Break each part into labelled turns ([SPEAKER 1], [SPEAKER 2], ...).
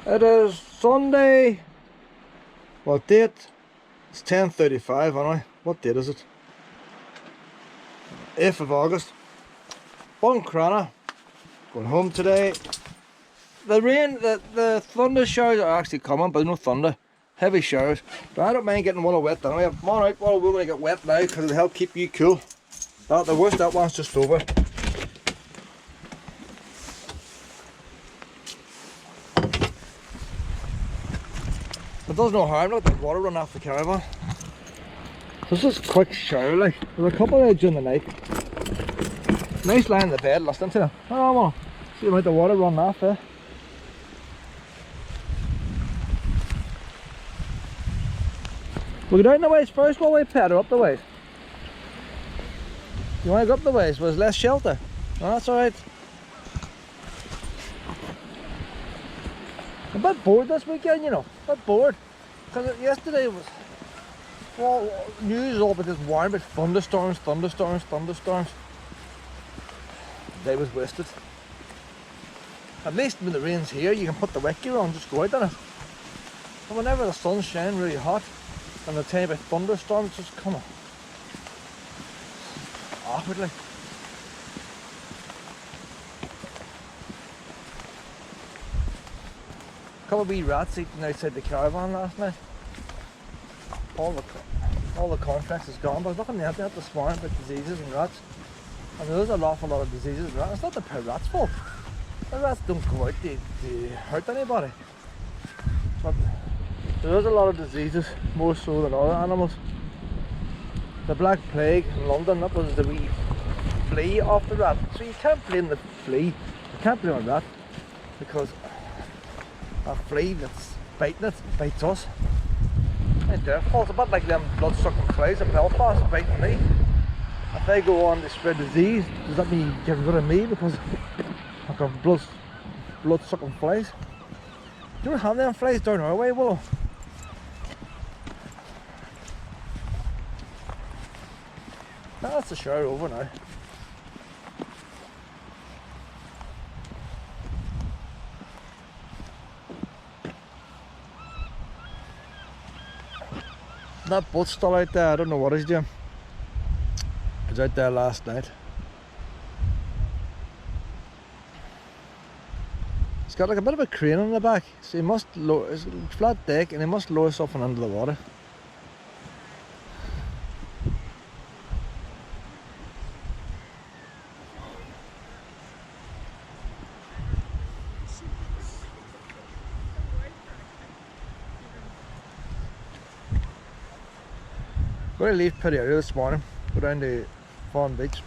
[SPEAKER 1] It is Sunday. What date? It's 10:35 anyway. What date is it? 8th of August. Buncrana. Going home today. The rain, the thunder showers are actually coming, but no thunder. Heavy showers. But I don't mind getting water wet anyway. Come on out, well, we're going to get wet now because it'll help keep you cool. The worst, that one's just over. It does no harm, look at the water running off the caravan. This is a quick shower, like. There's a couple of during the night. Nice lying in the bed listening to them. Oh, well, see the amount of water running off there. We'll go down the ways first while we pet her up the ways. You want to go up the ways where there's less shelter? No, that's alright. I'm a bit bored this weekend, you know. A bit bored. Because yesterday was all news all about this warning about thunderstorms. The day was wasted. At least when the rain's here, you can put the wet gear on and just go out in it. But whenever the sun's shining really hot and the tiny bit thunderstorms just come on. Awkwardly. A couple of wee rats eating outside the caravan last night. All the contracts is gone, but I was looking at that this morning about diseases and rats. And there's an awful lot of diseases and rats. It's not the poor rats' fault. The rats don't go out to hurt anybody. But there is a lot of diseases, more so than other animals. The Black Plague in London, that was the wee flea off the rat. So you can't blame the flea, you can't blame a rat, because a flea that's biting it bites us. It's their fault. It's a bit like them blood-sucking flies in Belfast biting me. If they go on to spread disease, does that mean get rid of me because I've got blood-sucking flies? You don't have them flies down our way, Willow. That's the shower over now. That boat's still out there, I don't know what he's doing. He was out there last night. It's got like a bit of a crane on the back, so he must lower, it's a flat deck and he must lower something under the water. I'm going to leave pretty early this morning, go down to Fahan Beach.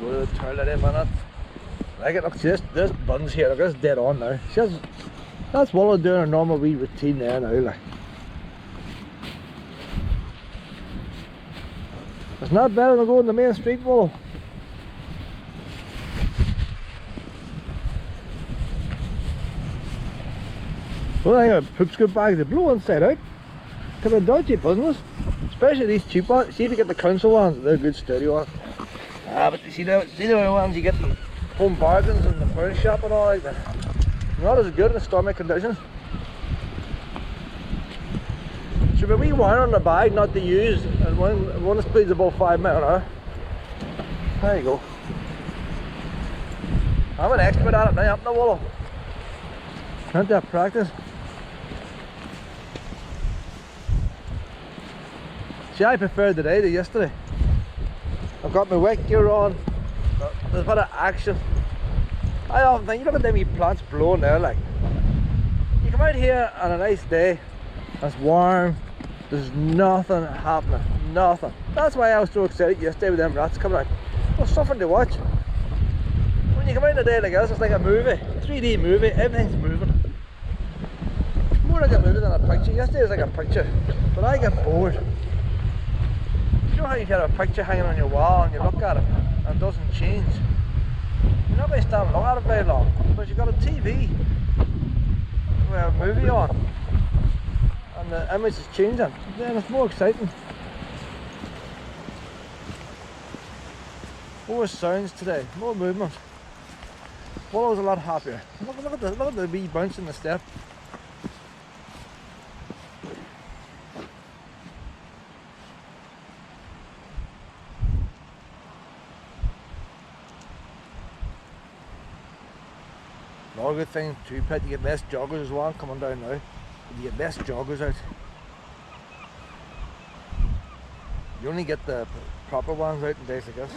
[SPEAKER 1] Go to the toilet in a minute. Like it, look, this bun's here, look, it's dead on now. That's Willow doing her normal wee routine there now, like. It's not better than going to the main street, Willow. Well, I think a poop scoop bag to blow inside out. Because they're dodgy business. Especially these cheap ones. See if you get the council ones, they're good sturdy ones. But you see the ones you get from home bargains and the furniture shop and all like that. Not as good in stormy conditions. Should be a wee warning on the bag not to use and when the speed's above 5 miles an hour. There you go. I'm an expert at it now, up the Willow. Can't have practice. See, I preferred today to yesterday. I've got my wet gear on, there's a bit of action. I often think, you look at them wee plants blowing there, like. You come out here on a nice day, it's warm, there's nothing happening, nothing. That's why I was so excited yesterday with them rats coming out. It was something to watch. when you come out in a day like this, it's like a movie, 3D movie, everything's moving. More like a movie than a picture. Yesterday was like a picture, but I get bored. You know how you get a picture hanging on your wall and you look at it and it doesn't change? You're not going to stand and look at it very long, but you've got a TV with a movie on and the image is changing, then it's more exciting. More sounds today, more movement. Willow's a lot happier. Look at the wee bounce in the step. Another good thing too, Pet, you get less joggers as well coming down now. You get less joggers out. You only get the proper ones out in days like this.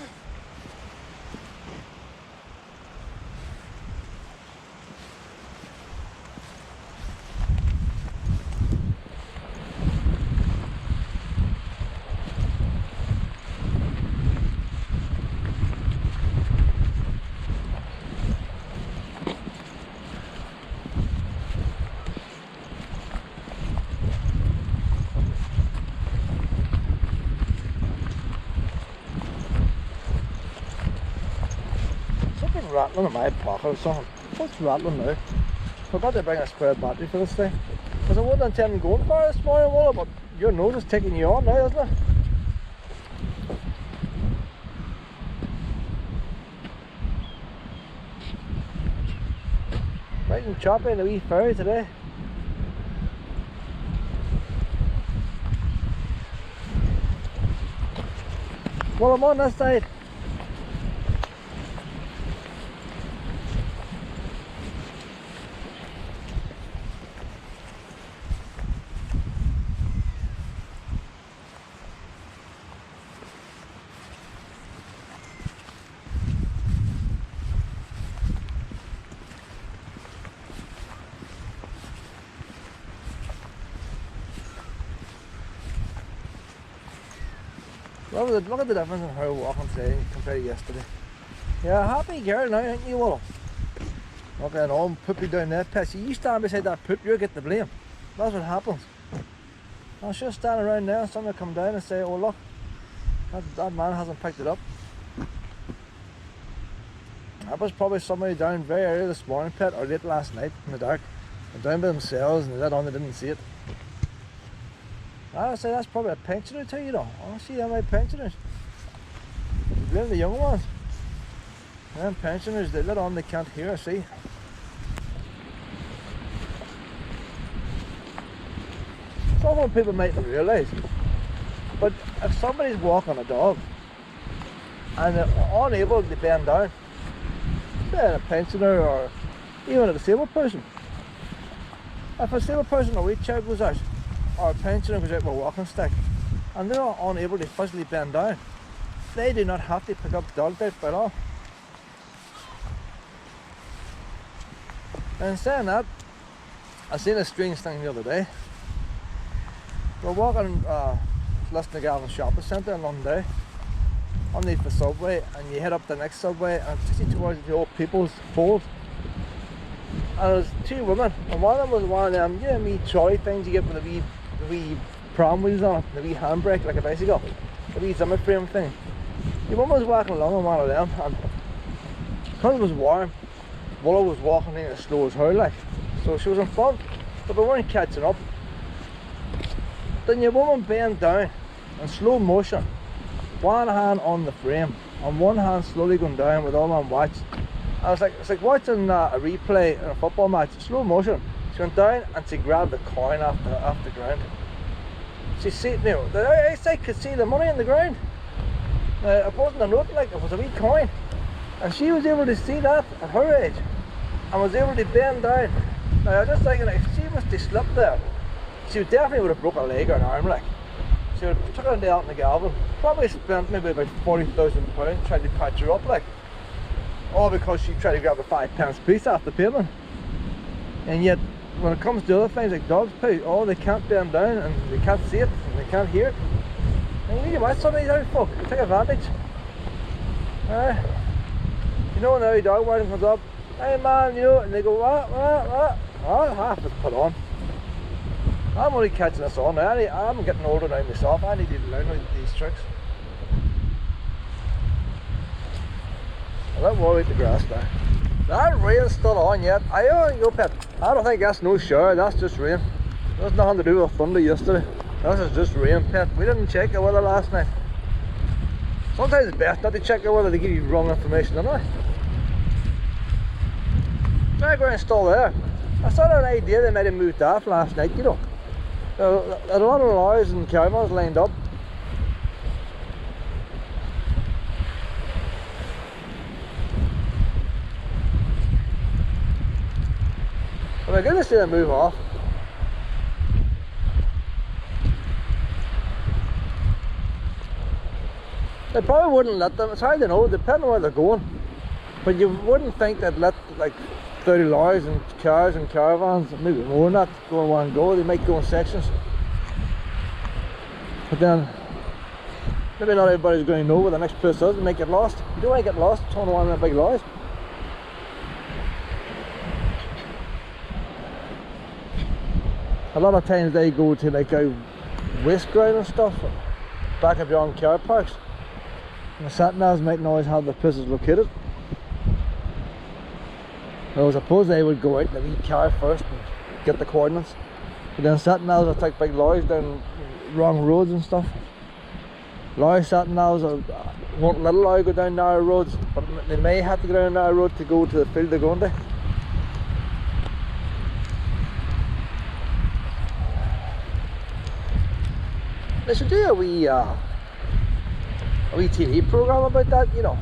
[SPEAKER 1] Rattling in my pocket or something. What's rattling now? Forgot to bring a spare battery for this thing. Because I wasn't intending going far this morning, Walla, but your nose is taking you on now, isn't it? Right and choppy in the wee ferry today. Well, I'm on this side. Look at the difference in how walking today compared to yesterday. You're a happy girl now, aren't you, Willow? Look at all poopy down there, Pet. You stand beside that poop, you get the blame. That's what happens. I should stand around there and somebody will come down and say, oh look, that man hasn't picked it up. That was probably somebody down very early this morning, Pet, or late last night in the dark. They're down by themselves and they let on they didn't see it. I would say that's probably a pensioner too, you know. I see them like pensioners. You blame the young ones. Them pensioners, they let on they can't hear or see. Something people mightn't realise. But if somebody's walking a dog and they're unable to bend down, say a pensioner or even a disabled person. If a disabled person or a wheelchair goes out, or a pensioner goes out with a walking stick and they're unable to physically bend down, they do not have to pick up the dog bite at all. And saying that, I seen a strange thing the other day. We're walking Donegal shopping centre in London, underneath the subway, and you head up the next subway and it's actually towards the old people's fold. And there's two women, and one of them was one of them, you know, wee trolley things you get with the wee pram wheels on it, the wee handbrake like a bicycle, the wee Zimmer frame thing. The woman was walking along on one of them, and because it was warm, Willow was walking in as slow as her, like, so she was in front, but we weren't catching up. Then your woman bent down in slow motion, one hand on the frame, and one hand slowly going down with all on watch. I was like, it's like watching a replay in a football match, slow motion. She went down and she grabbed the coin off the ground. She see, you know, the eyesight could see the money in the ground. It wasn't a note, like, it was a wee coin. And she was able to see that at her age and was able to bend down. Now I was just thinking, if she was to slip there, she definitely would have broke a leg or an arm, like. She would have took her day out in the Galvin, probably spent maybe about £40,000 trying to patch her up, like. All because she tried to grab a 5p piece off the pavement. And yet, when it comes to other things like dog's poo, they can't bend down and they can't see it and they can't hear it. And you need to watch some of these out folk, take advantage. You know when every dog warden comes up, hey man, you know, and they go, what? Well, half is put on. I'm only catching this on now. I'm getting older now myself. I need to learn these tricks. I don't worry about the grass now. That rain's still on yet. I don't think that's no shower, that's just rain. There's nothing to do with thunder yesterday. This is just rain, pet. We didn't check the weather last night. Sometimes it's best not to check the weather, they give you wrong information, don't they? Fairground's still there. I saw an idea they might have moved off last night, you know. There are a lot of lorries and caravans lined up. But I'm going to see them move off. They probably wouldn't let them, it's hard to know, depending on where they're going. But you wouldn't think they'd let like 30 lorries and cars and caravans, maybe more than that, go in one go. They might go in sections. But then, maybe not everybody's going to know where the next place is, they might get lost. You don't want to get lost, turn one of the big lorries. A lot of times they go to like a waste ground and stuff, back up beyond car parks. And the sat-navs might not always have the places located. Well, I suppose they would go out in the wee car first and get the coordinates. But then sat-navs will take big lorries down wrong roads and stuff. Lorry sat-navs won't let a lorry go down narrow roads, but they may have to go down a narrow road to go to the field they're going to. They should do a wee TV program about that, you know.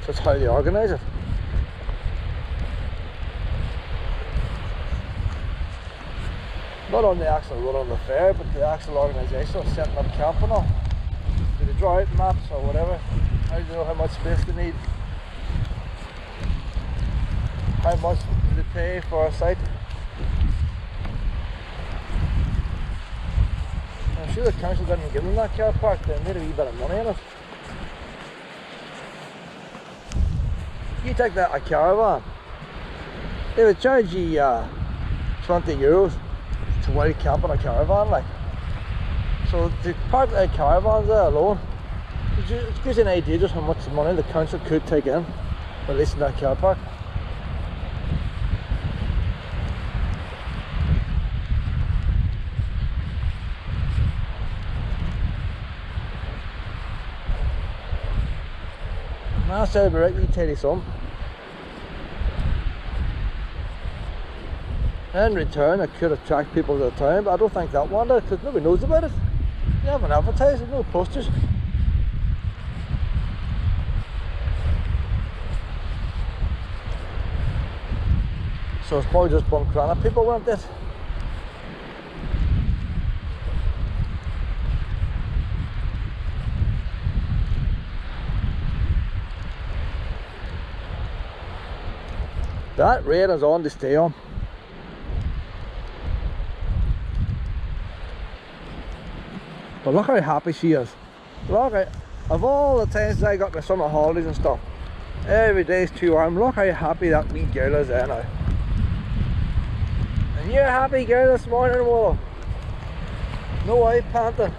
[SPEAKER 1] Just how they organise it. Not on the actual run on the fair, but the actual organisation of setting up camp and all. Do they draw out maps or whatever? How do they know how much space they need? How much do they pay for a site? I'm sure the council didn't give them that car park, they made a wee bit of money in it. You take that a caravan, they would charge you €20 to wild camp on a caravan, like. So to park the caravans there alone, it gives you an idea just how much money the council could take in for leasing that car park. I said about right, we tell you some. In return, it could attract people to the town, but I don't think that one did, because nobody knows about it. You haven't advertised, there's no posters. So it's probably just Buncrana people want this. That rain is on to stay on. But look how happy she is. Look at, of all the times I got my summer holidays and stuff, every day's too warm. Look how happy that wee girl is there now. And you're a happy girl this morning, Willow. No way panting.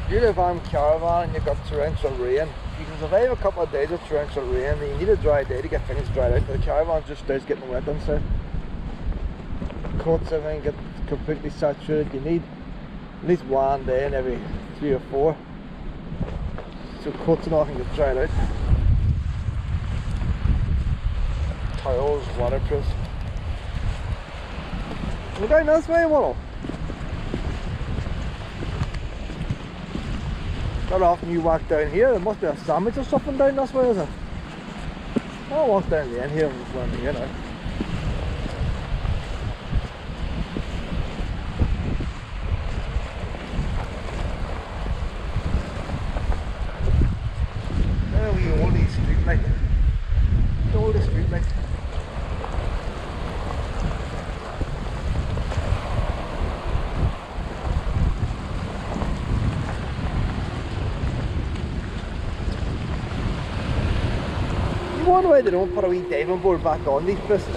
[SPEAKER 1] If you live on caravan and you've got torrential rain, you can survive a couple of days of torrential rain, and you need a dry day to get things dried out. The caravan just starts getting wet inside. Coats, everything get completely saturated. You need at least one day in every 3 or 4. So coats and all can get dried out. Towels, waterproofs. We're going this way, Willow. Not often you walk down here, there must be a sandwich or something down this way, is it? I'll walk down the end here and run here now. street like. You wonder why they don't put a wee diving board back on these places.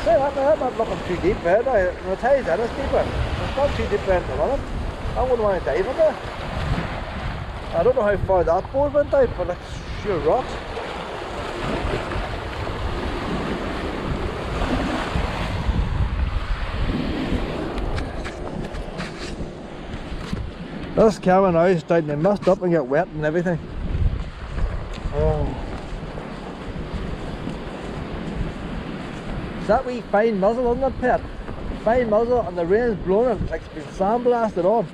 [SPEAKER 1] Say that, I'm not looking too deep there. Now, the tide's in, it's deeper. It's not too deep there at the minute. I wouldn't want to dive in there. I don't know how far that board went out, but it's sure rocks. This cabin now is starting to mess up and get wet and everything. Oh. It's that wee fine muzzle, isn't it, Pet? Fine muzzle, and the rain's blowing it like it's been sandblasted on.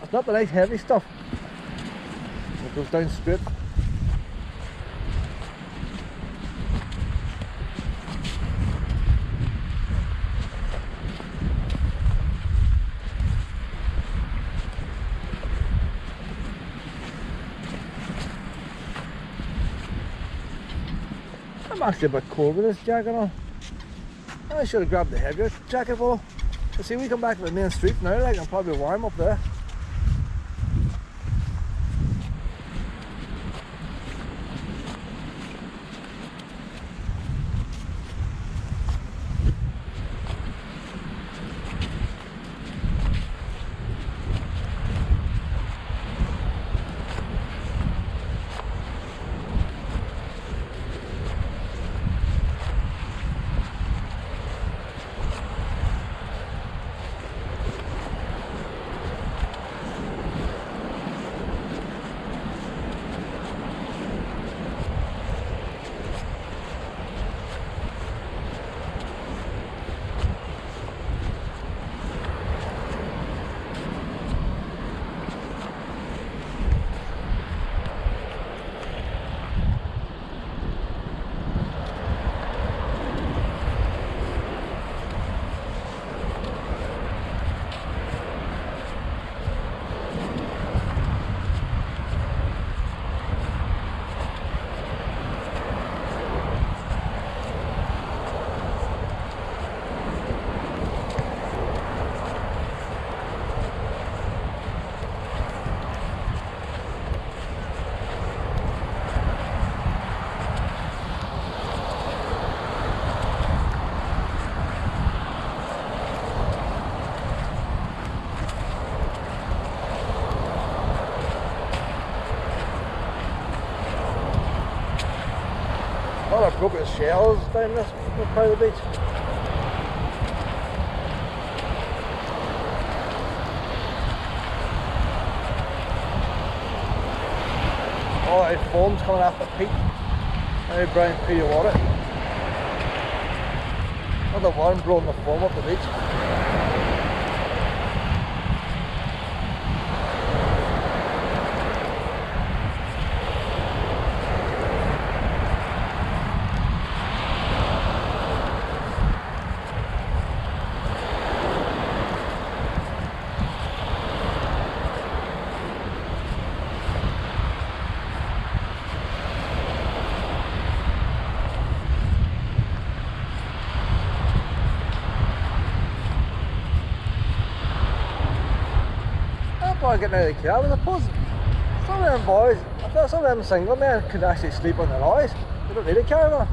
[SPEAKER 1] It's not the nice heavy stuff. It goes down straight. I'm actually a bit cold with this jacket on. I should have grabbed the heavier jacket for. See, we come back to the main street now, like I'm probably warm up there. A lot of broken shells down this part of the beach. All that foam's coming off the peak. Very brown peat of water. Not the water blowing the foam up the beach. Getting out of the cab, I suppose some of them boys, I thought some of them single men could actually sleep on their lorries. They don't need a caravan.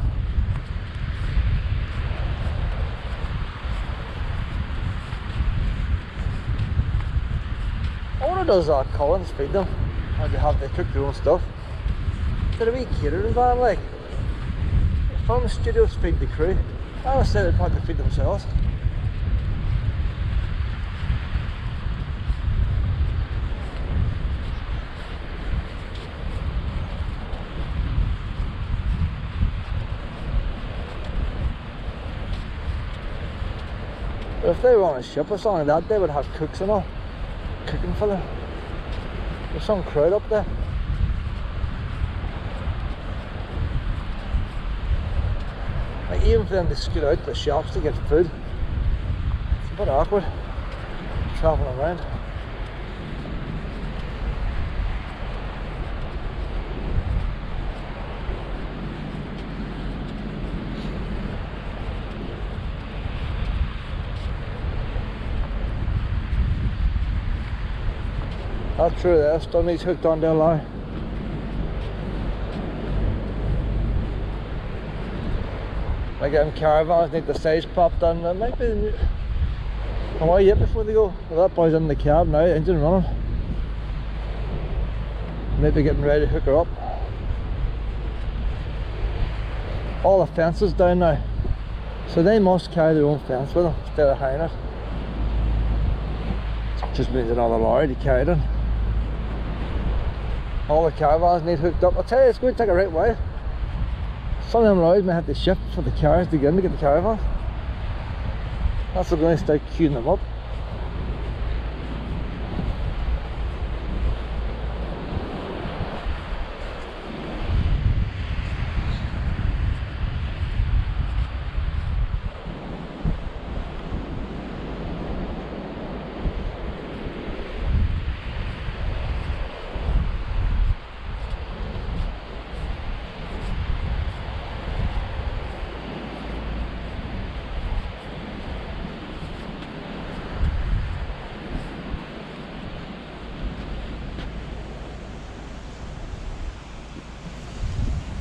[SPEAKER 1] I wonder does Collins feed them, or they cook their own stuff? Did a wee catering van like? Film studios feed the crew. I would say they'd probably feed themselves. If they were on a ship or something like that, they would have cooks and all cooking for them. There's some crowd up there. Like even for them to scoot out to the shops to get food, it's a bit awkward travelling around. Not true there, still needs hooked onto a lorry. Like them caravans need the size popped on. It might be a while yet before they go. Well, that boy's in the cab now, engine running. Maybe getting ready to hook her up. All the fences down now, so they must carry their own fence with them instead of hiring it. Just means another lorry to carry it in. All the caravans need hooked up. I'll tell you, it's going to take a right while. Some of them lorries may have to shift for the cars to get in to get the caravans. That's why they're going to start queuing them up.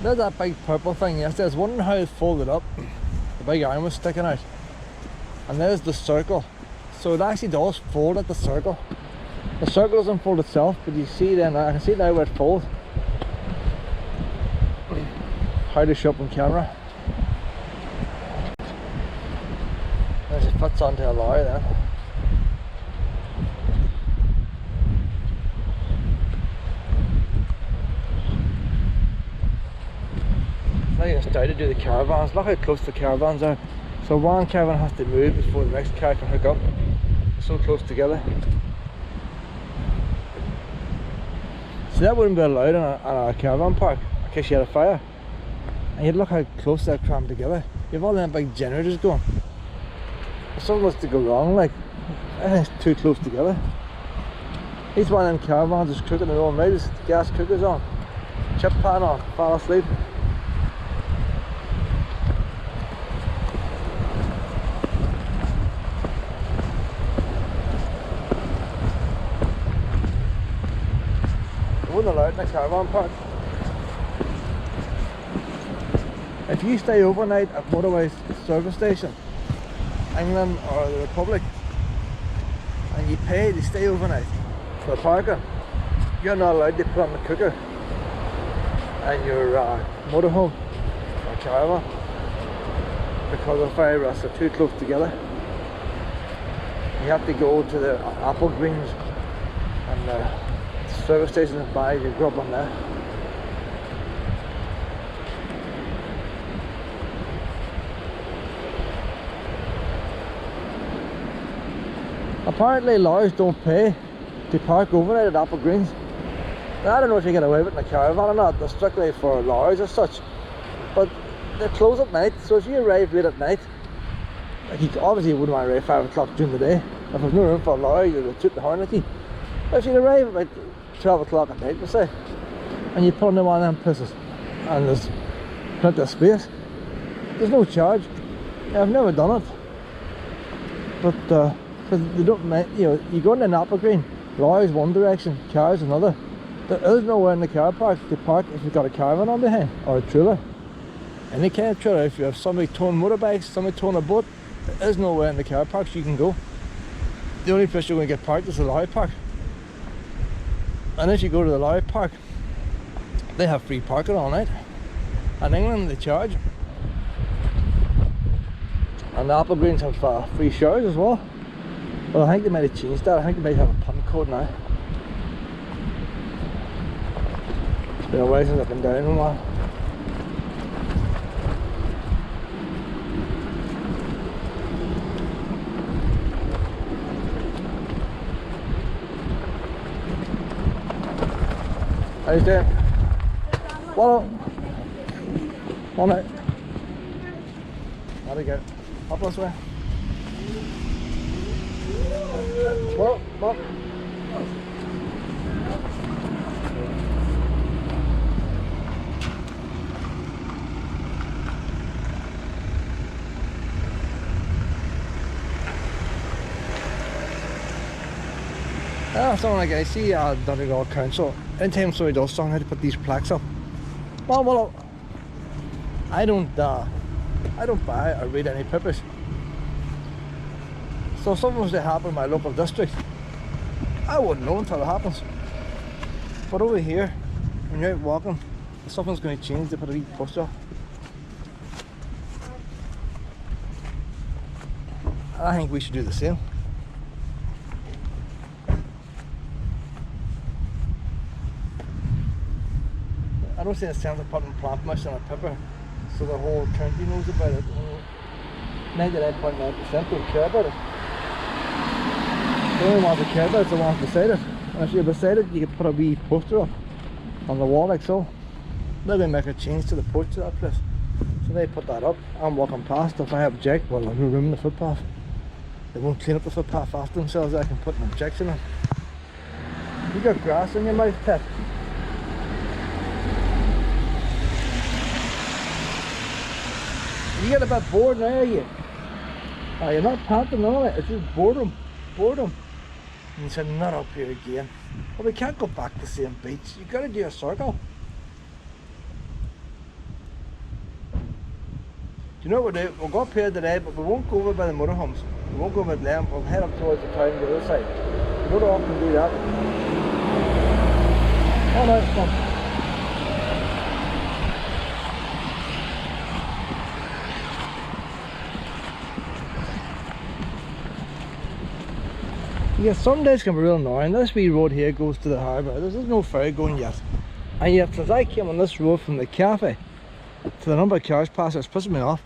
[SPEAKER 1] There's that big purple thing yesterday. I was wondering how it folded up. The big iron was sticking out. And there's the circle. So it actually does fold at the circle. The circle doesn't fold itself, but you see then, I can see now where it folds. How to show up on camera. As it fits onto a lorry then. Now you can start to do the caravans. Look how close the caravans are. So one caravan has to move before the next car can hook up. They're so close together. So that wouldn't be allowed in a caravan park in case you had a fire. And you'd look how close they're crammed together. You have all them big generators going. If something was to go wrong, like, everything's too close together. Each one of them caravans is cooking their own meals. The gas cooker's on, chip pan on, fall asleep. Wouldn't allow it in a caravan park. If you stay overnight at motorway service station, England or the Republic, and you pay to stay overnight for parking, you're not allowed to put on the cooker and your motorhome or caravan because the fire rusts are too close together. You have to go to the apple greens and the service station and buy your grub on there. Apparently lorries don't pay to park overnight at Apple Greens. Now, I don't know if you get away with it in a caravan or not. They're strictly for lorries as such, but they close at night. So if you arrive late at night, like obviously you wouldn't want to arrive 5 o'clock during the day. If there's no room for a lorry, you'll toot the horn at you. But if you arrive about 12 o'clock at night, we'll say, and you pull in one of them pisses and there's plenty of space, there's no charge. Yeah, I've never done it, but because they don't, you know, you go in an apple green, lorries one direction, cars another. There is nowhere in the car park to park if you've got a caravan on behind or a trailer. Any kind of trailer, if you have somebody towing motorbikes, somebody towing a boat, there is nowhere in the car parks you can go. The only place you're going to get parked is the lorry park. And if you go to the lorry park, they have free parking all night. In England they charge. And the Apple Greens have free showers as well. Well, I think they might have changed that. I think they might have a pin code now. It's been a while since I've been down in a while. How you doing? What? On it. There we go. Up this way. What? Yeah, something like I see Donegal Council, anytime somebody does something, how to put these plaques up. Well, I don't buy or read any papers. So if something was to happen in my local district, I wouldn't know until it happens. But over here, when you're out walking, if something's going to change, they put a wee poster up. I think we should do the same. I don't see a sense of putting plant mush on a pepper so the whole county knows about it. 99.9% don't care about it. The only ones that care about it is the ones beside it. And if you're beside it, you can put a wee poster up on the wall like so. They're going to make a change to the porch of that place. So they put that up. I'm walking past. If I object, well, I'll ruin the footpath. They won't clean up the footpath after themselves. I can put an objection in. You got grass in your mouth, pet. You get a bit bored now, are you? Oh, you're not panting on it, it's just boredom. Boredom. And you said, not up here again. Well, we can't go back to the same beach. You gotta do a circle. Do you know what we'll do? We'll go up here today, but we won't go over by the motorhomes. We won't go over them. We'll head up towards the town the other side. You don't often do that. Oh no, come on. Yeah, some days can be real annoying. This wee road here goes to the harbour. There's no ferry going yet. And yet, since I came on this road from the cafe to the number of cars past, it's pissing me off.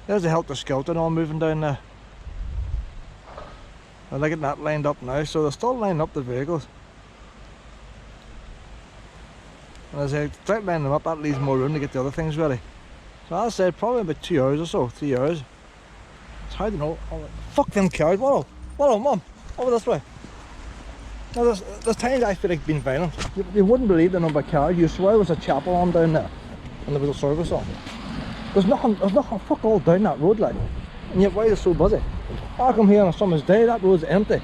[SPEAKER 1] There's a helter-skelter all moving down there. They're getting that lined up now, so they're still lining up the vehicles. And as I try to line them up, that leaves more room to get the other things ready. So as I said, probably about 2 hours or so, 3 hours. It's hard to know. Oh, fuck them cars, Wallow, Mum, over this way. Now there's times I feel like being violent. You wouldn't believe the number of cars. You swear there was a chapel on down there, and there was a service on. There's nothing fuck all down that road, like. And yet why is it so busy? I come here on a summer's day, that road's empty.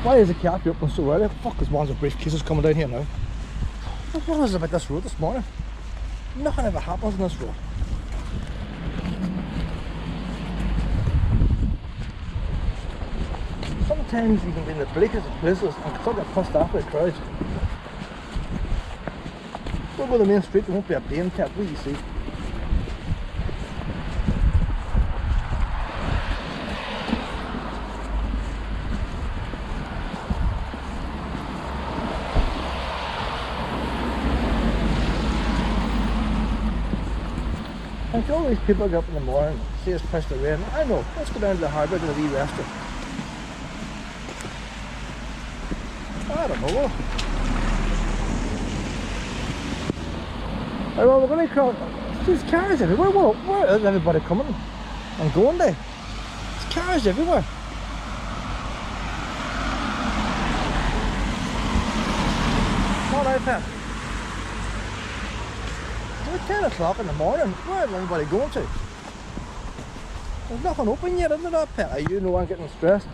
[SPEAKER 1] Why is the cafe open so early? Fuck, there's ones with briefcases coming down here now. What was it about this road this morning? Nothing ever happens on this road. Sometimes you can be in the bleakest of places and start to get pissed off with the crowds. Go to the main street, there won't be a beam kept, what do you see? And all these people get up in the morning, see us push the rain. I know, let's go down to the harbour to the wee restaurant. I don't know. Right, well, we're going to cross. There's cars everywhere. Where is everybody coming and going there? There's cars everywhere. Alright then. It's 10 o'clock in the morning. Where is everybody going to? There's nothing open yet, isn't there, pet? You know I'm getting stressed.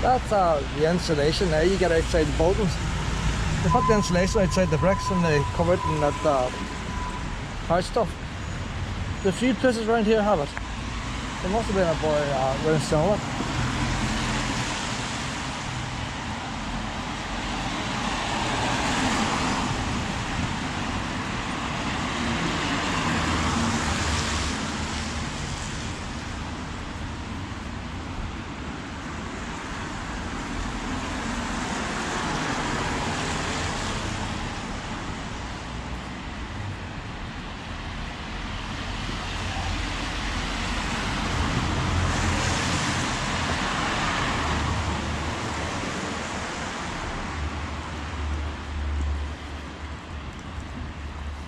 [SPEAKER 1] That's the insulation there you get outside the buildings. They put the insulation outside the bricks and they cover it in that hard stuff. The few places around here have it. There must have been a boy reinstalling it.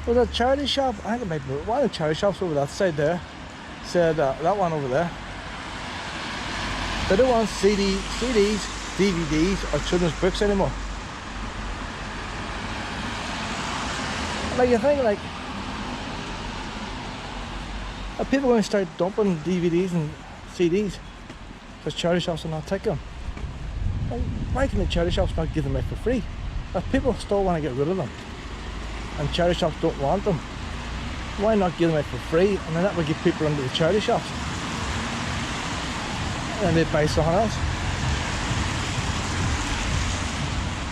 [SPEAKER 1] Was a charity shop? I think it might be one of the charity shops over that side there. Said that one over there. They don't want CDs, DVDs, or children's books anymore. Like you think, like, are people going to start dumping DVDs and CDs because charity shops are not taking them? Like, why can the charity shops not give them out for free? If people still want to get rid of them, and charity shops don't want them, why not give them out for free? And then that would get people into the charity shops and they'd buy something else.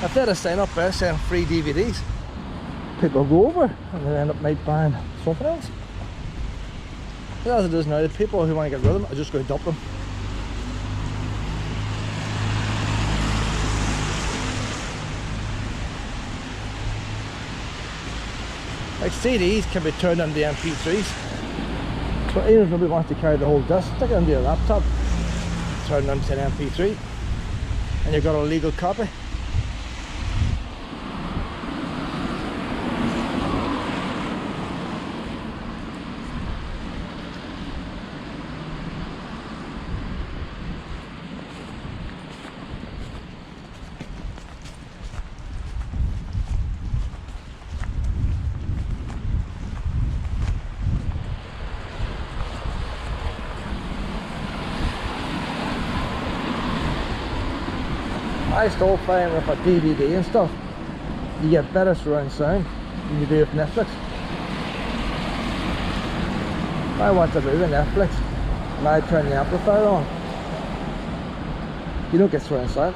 [SPEAKER 1] If they had a sign up there saying free DVDs, people go over and they end up might buying something else. But as it is now, the people who want to get rid of them are just going to dump them. Like CDs can be turned into MP3s. So even if nobody wants to carry the whole disc, stick it into your laptop, turn it into an MP3, and you've got a legal copy. I still find with a DVD and stuff, you get better surround sound than you do with Netflix. If I watch a movie on Netflix and I turn the amplifier on, you don't get surround sound.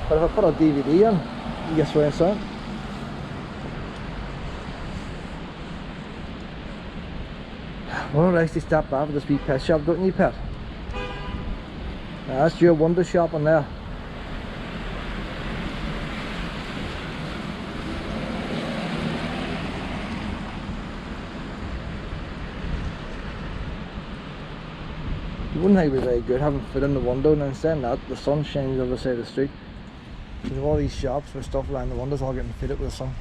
[SPEAKER 1] But if I put a DVD in, you get surround sound. Well, I actually stop by for this wee pet shop, don't you, pet? Now, that's your window shop in there. You wouldn't think it was very good having food in the window, and then saying that, the sun shines over the side of the street. You know, all these shops with stuff around the windows all getting fitted with the sun.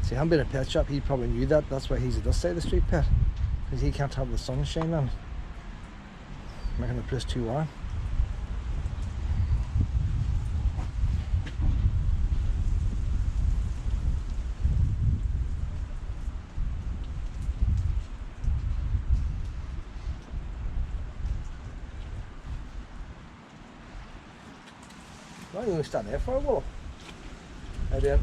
[SPEAKER 1] See, him being a pet shop, he probably knew that. That's why he's at this side of the street, pet. Because he can't have the sun shine on, making the place too warm. Why don't you stand there for a while? I did.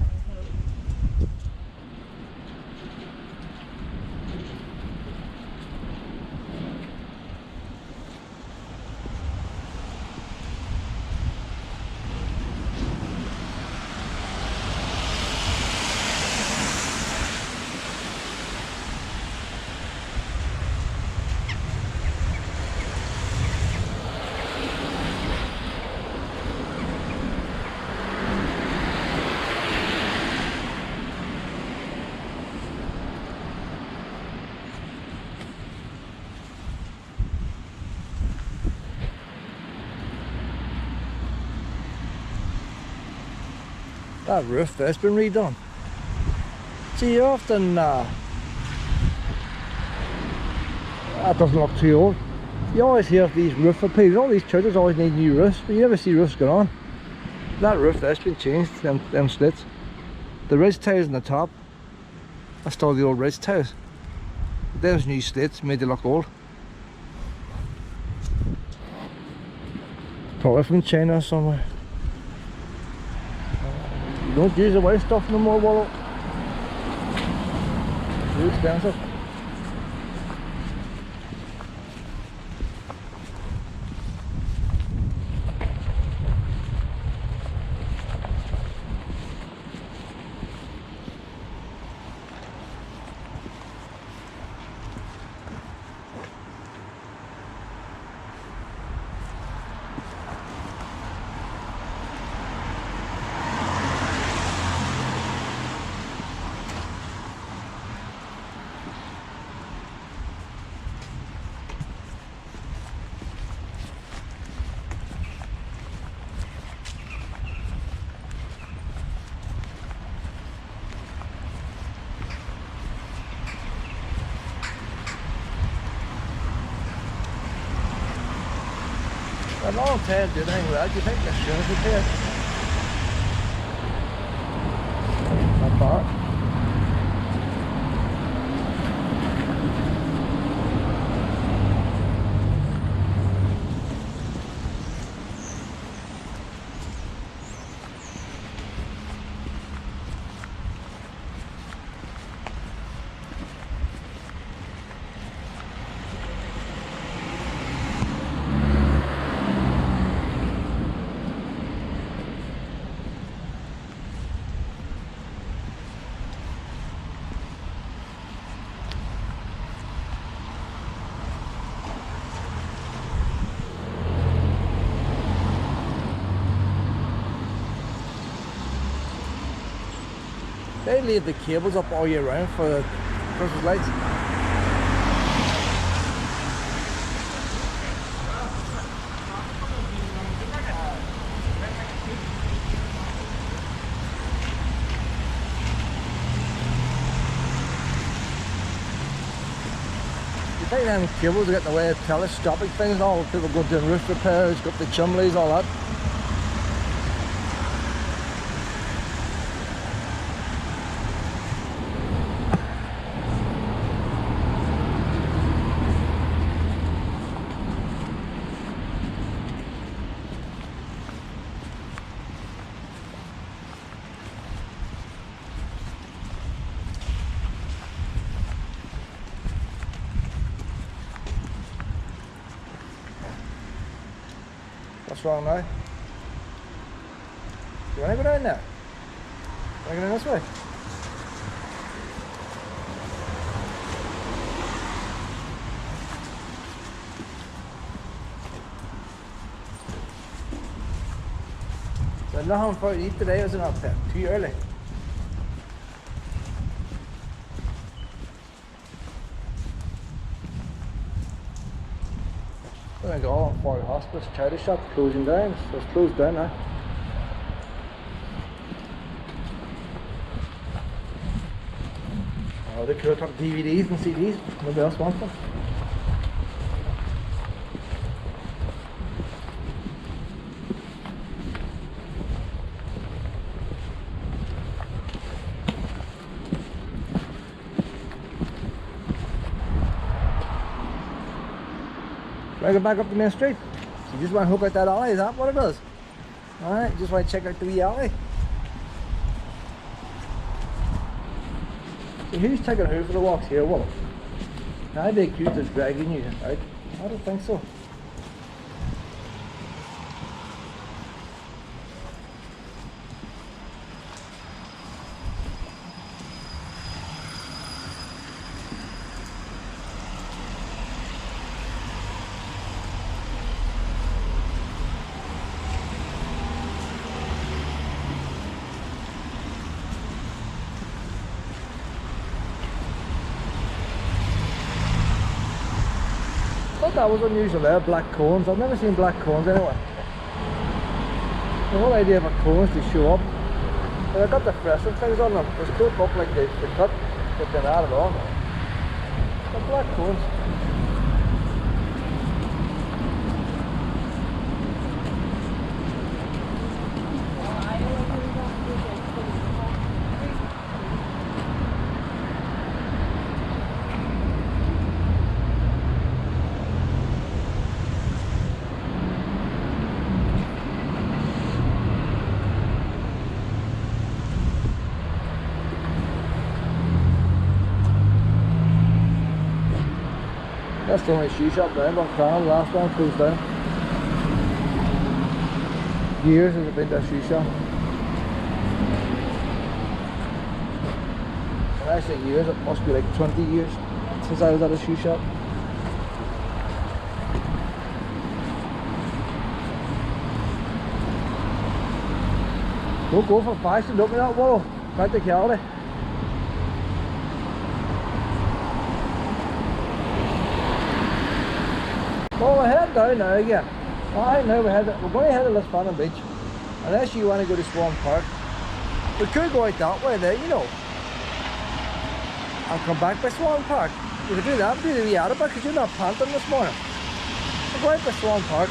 [SPEAKER 1] That roof there's been redone. See, you often that doesn't look too old. You always hear of these roof repairs. All these churches always need new roofs, but you never see roofs going on. That roof there's been changed, them slits. The ridge tiles on the top, that's still the old ridge tiles. Those new slits made they look old. Probably from China or somewhere. You don't use the white stuff no more, Wallow. It's too expensive. A long time doing anything with that. Do you think this should be paid? Not bad. They leave the cables up all year round for the Christmas lights. You think them cables are getting away with telescopic things, all people go doing roof repairs, go up the chimneys, all that. What's wrong now? You want to go down there? You want to go down this way? So nothing for you to eat today, isn't it, Pep? Too early. Donegal for the hospice charity shop closing down, so it's closed down now. Oh, they could have took DVDs and CDs, nobody else wants them. Right, go back up the main street. So you just want to hook out that alley, is that what it is? Alright, you just want to check out the wee alley. So who's taking who for the walks here? Well, can I be accused of dragging you out? I don't think so. That was unusual there, black cones. I've never seen black cones anyway. The whole idea of a cone is to show up. And I got the freshen things on them. They still look like they cut, but they're not at all. But black cones. That's the only shoe shop there in Buncrana. The last one closed down. Years has it been that shoe shop. When I say years, it must be like 20 years since I was at a shoe shop. Don't go for fashion, look at that wall. Practicality. Well, we're heading down now again. Alright, now we're going to head to Lisfannon Beach. Unless you want to go to Swan Park. We could go out that way there, you know. And come back by Swan Park. We could do that, do the wee out of it, because you're not panting this morning. We'll go out by Swan Park.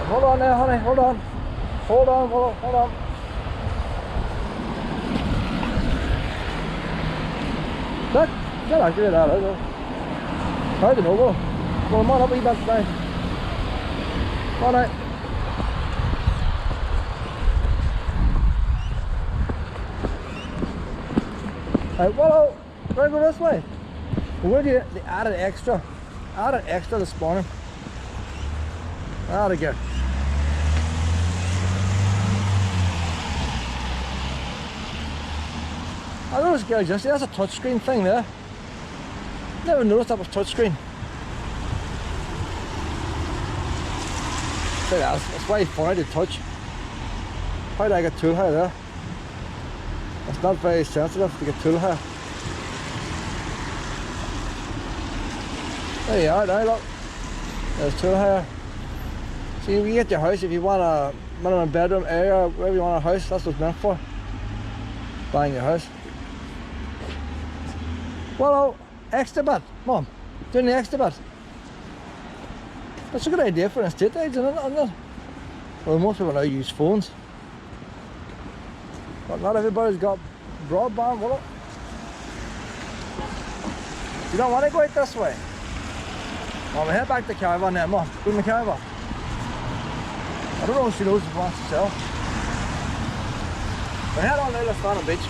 [SPEAKER 1] Hold on now, honey, hold on. Hold on, hold on. Look, get out, get out, I don't know, well, come on up a wee bit now. Come on out. Right, well, we're going to go this way. We're going to do the added extra this morning. Out again. I noticed, guys, yesterday, that's a touchscreen thing there. Never noticed that was touchscreen. That's why it's funny to touch. How do I get tool hair there? It's not very sensitive to get tool hair. There you are, now look. There's tool hair. So you get your house, if you want a minimum bedroom area, wherever you want a house, that's what it's meant for. Buying your house. Well, extra bit, Mum. Doing the extra bit. That's a good idea for an estate agent, isn't it? Well, most people now use phones. But not everybody's got broadband, will it? You don't want to go out this way. Well, we head back to the caravan now, Mum. Go in the caravan. I don't know if she knows if she wants to sell. We head on now to Lisfannon Beach.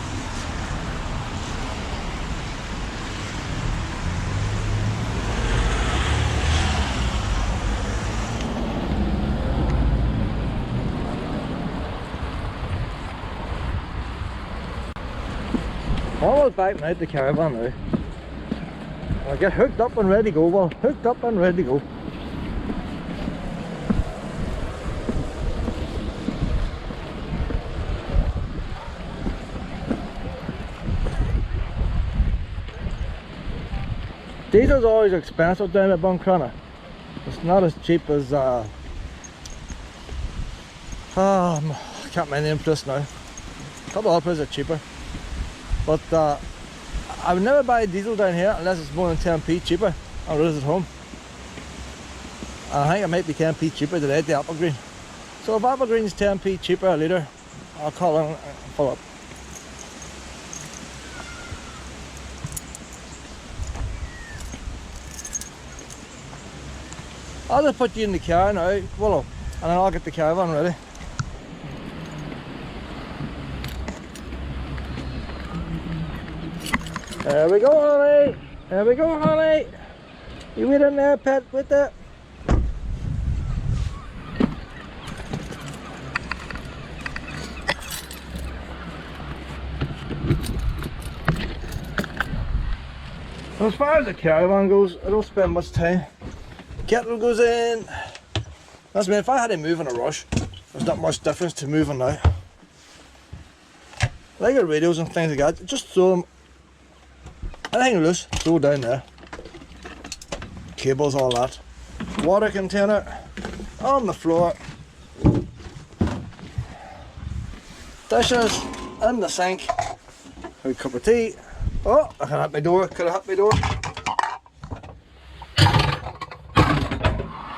[SPEAKER 1] Almost back now to the caravan now. I'll get hooked up and ready to go. Well, hooked up and ready to go. Diesel's always expensive down at Buncrana. It's not as cheap as I can't remember the name for this now. A couple of other places are cheaper. But I would never buy diesel down here unless it's more than 10p cheaper. Or it is at home. I think it might be 10p cheaper today at the Apple Green. So if Apple Green's 10p cheaper a litre, I'll call in and follow up. I'll just put you in the car now, Willow, and then I'll get the caravan ready. There we go, honey. There we go, honey. You wait in there, pet, with that. As far as the caravan goes, I don't spend much time. Kettle goes in. That's me. If I had to move in a rush, there's not much difference to moving now. Like the radios and things like that, just throw them. Anything loose, throw it down there. Cables, all that. Water container on the floor. Dishes in the sink. A cup of tea. Oh, I can hit my door. Could have hit my door.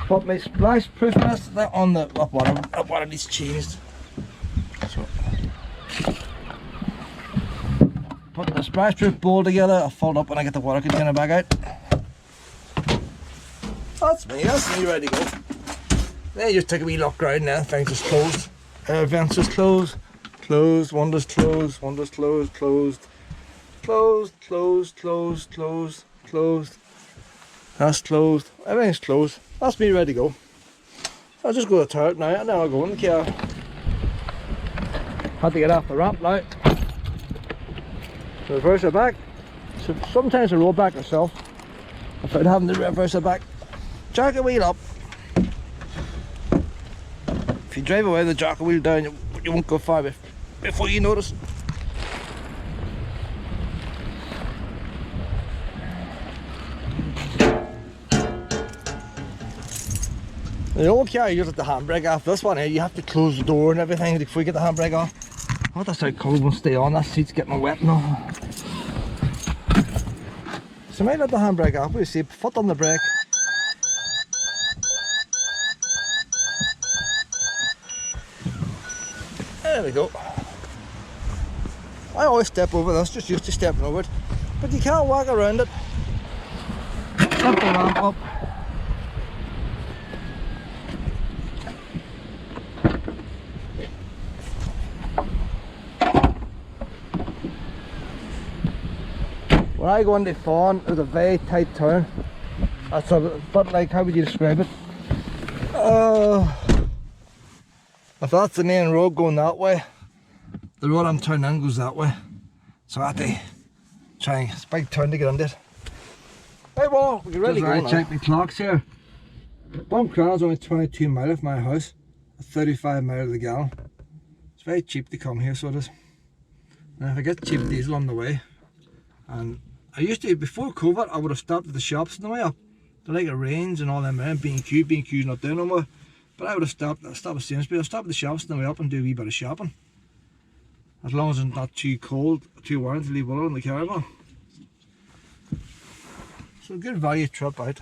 [SPEAKER 1] Put my splash proofness on the up one of these changed. So put the splash proof bowl together. I'll fold up when I get the water container back out. That's me ready to go. Then you just take a wee look around now, things just closed. Vents just closed, windows closed, closed. Closed, closed, closed, closed, closed. That's closed. Everything's closed. That's me ready to go. I'll just go to the turret now and then I'll go in the car. Had to get off the ramp now. Reverse it back. So sometimes I roll back myself without having to reverse it back. Jack the wheel up. If you drive away the jack wheel down, you won't go far before you notice. The old car, you just have the handbrake off. This one here, you have to close the door and everything before you get the handbrake off. Oh, that's how cold will stay on. That seat's getting wet now. So I might let the handbrake off. We see, foot on the brake. There we go. I always step over this, just used to stepping over it. But you can't walk around it. Lift the ramp up. When I go into Fahan, there's a very tight turn. That's a bit like, how would you describe it? If that's the main road going that way, the road I'm turning in goes that way. So I have to try, it's a big turn to get under it. Right, well, we're ready to go now. Check the clocks here. Buncrana is only 22 miles from my house, 35 miles to the gallon. It's very cheap to come here, so it is. And if I get cheap diesel on the way, and I used to, before COVID, I would have stopped at the shops on the way up. They're like a Range and all them around, B&Q's not there no more. But I would have stopped at Sainsbury's, I'll stop at the shops on the way up and do a wee bit of shopping. As long as it's not too cold, too warm to leave water in the caravan. So good value trip out.